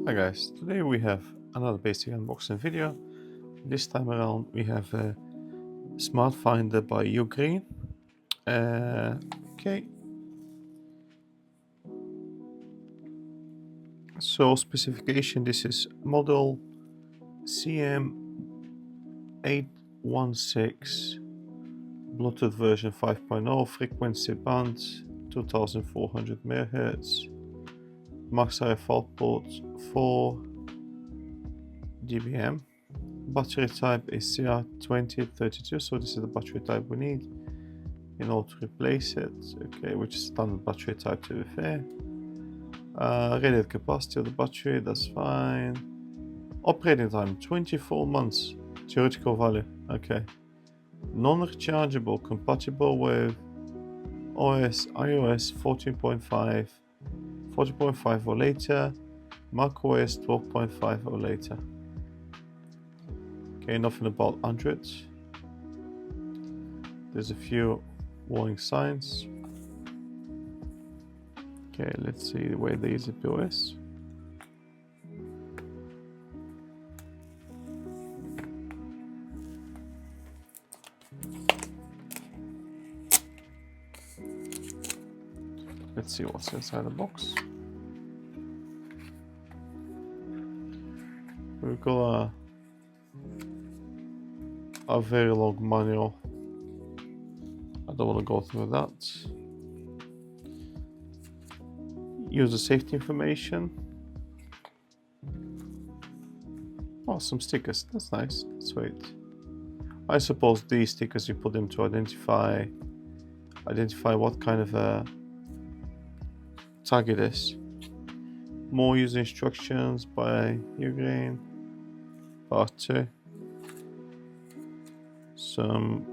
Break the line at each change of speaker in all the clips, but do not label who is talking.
Hi guys, today we have another basic unboxing video. This time around we have a Smart Finder by UGREEN. Okay, so specification, this is model CM816, Bluetooth version 5.0, frequency band 2400 MHz, max fault port 4 dBm. Battery type is CR2032, so this is the battery type we need in order to replace it. Okay, which is standard battery type, to be fair. Rated capacity of the battery, that's fine. Operating time 24 months. Theoretical value, okay. Non-rechargeable, compatible with iOS 14.5, 14.5 or later, macOS 12.5 or later. Okay, nothing about Android. There's a few warning signs. Okay, let's see where the easy pill is. Let's see what's inside the box. We've got a very long manual. I don't want to go through that. User safety information. Oh, some stickers. That's nice. Sweet. I suppose these stickers you put them to identify what kind of a tag it is. More user instructions by UGREEN. Part 2. Some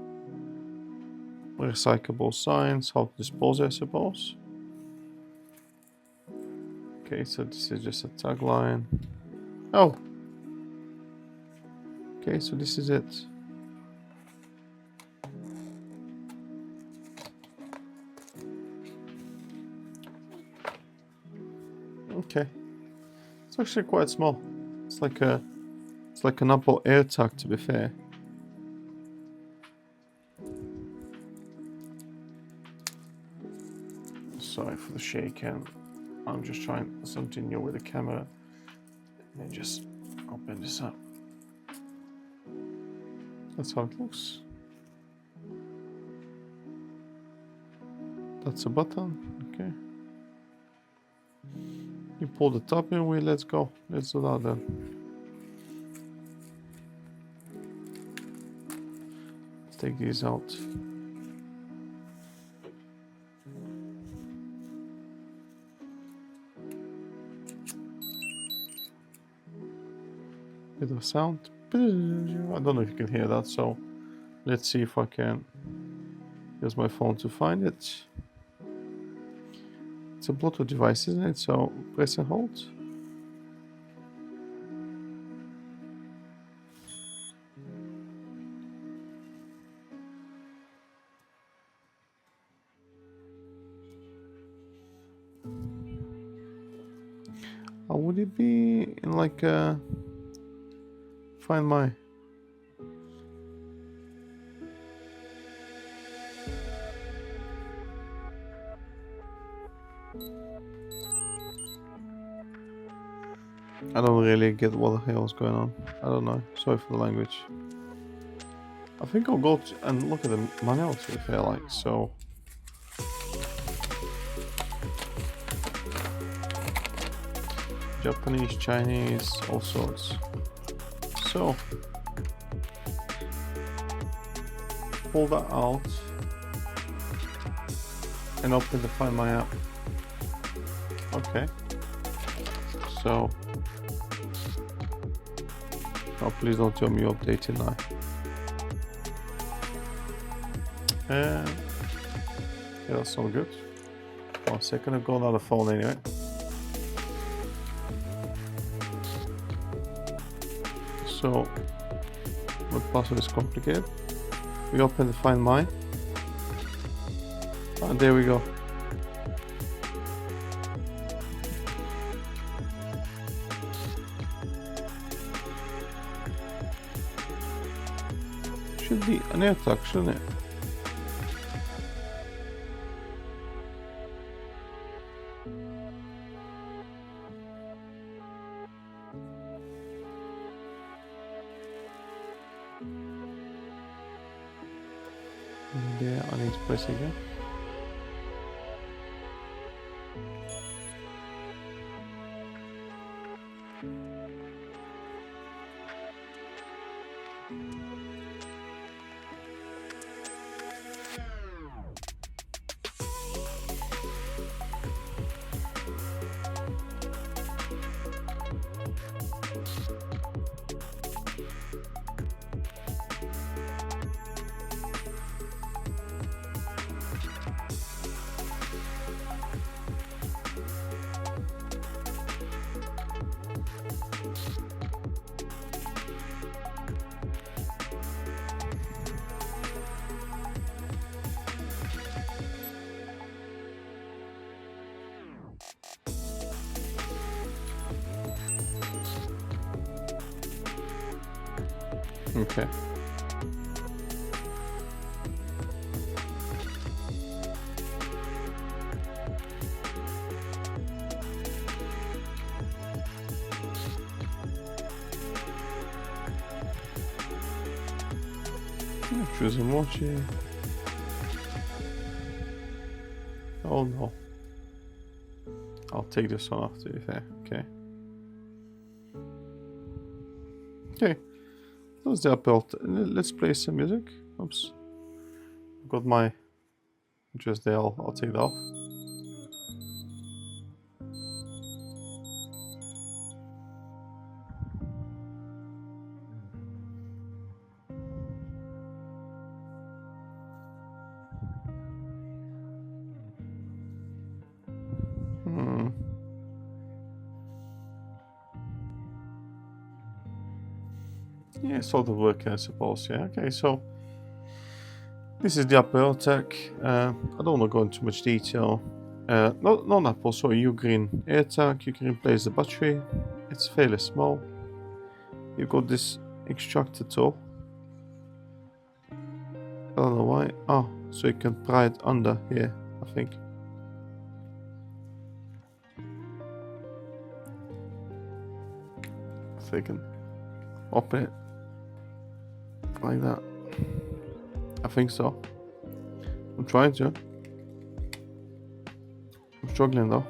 recyclable signs, how to dispose, I suppose. Okay, so this is just a tagline. Oh! Okay, so this is it. Okay. It's actually quite small. It's like an Apple Airtag, to be fair. Sorry for the shaking. I'm just trying something new with the camera. Let me just open this up. That's how it looks. That's a button. Okay. You pull the top in, let's go. Let's do that then. Let's take these out. Bit of sound. I don't know if you can hear that, so let's see if I can use my phone to find it. It's a Bluetooth device, isn't it? So press and hold. Would it be in like a Find My? I don't really get what the hell is going on. I don't know. Sorry for the language. I think I'll go and look at the manual, to be fair, like so. Japanese, Chinese, all sorts. So, pull that out and open the Find My app. Okay. So, oh, please don't tell me you updated now. And yeah, that's all good. 1 second, I've got another phone anyway. So, the password is complicated. We open the Find My, and there we go. should be an Airtag, shouldn't it? Yeah, I need to press again. Okay. Choose emoji. Oh no. I'll take this one off, to be fair. Okay. Okay. That was the built. Let's play some music. Oops. I've got my just there. I'll take that off. Yeah, sort of working, I suppose. Yeah. Okay. So this is the Apple Airtag. I don't want to go into much detail. Not Apple. So UGREEN Airtag. You can replace the battery. It's fairly small. You've got this extractor tool. I don't know why. Oh, so you can pry it under here, I think. So you can open it like that. I think so. I'm trying to. I'm struggling though.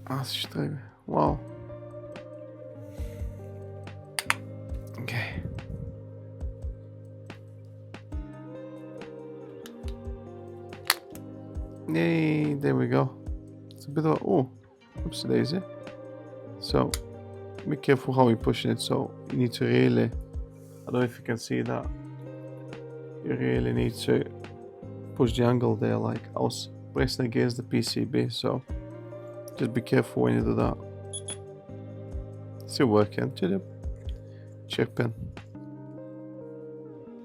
Ah, straight. Wow. Okay. Yay, there we go. It's a bit of, oh, oopsie daisy. So, be careful how you're pushing it. So, you need to really, I don't know if you can see that. You really need to push the angle there, like I was pressing against the PCB. So, just be careful when you do that. Still working to the chip pin.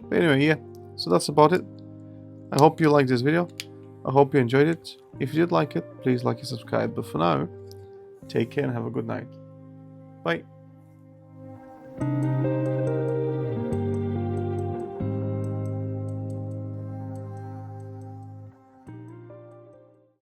But anyway, yeah, so that's about it. I hope you liked this video. I hope you enjoyed it. If you did like it, please like and subscribe. But for now, take care and have a good night. Bye.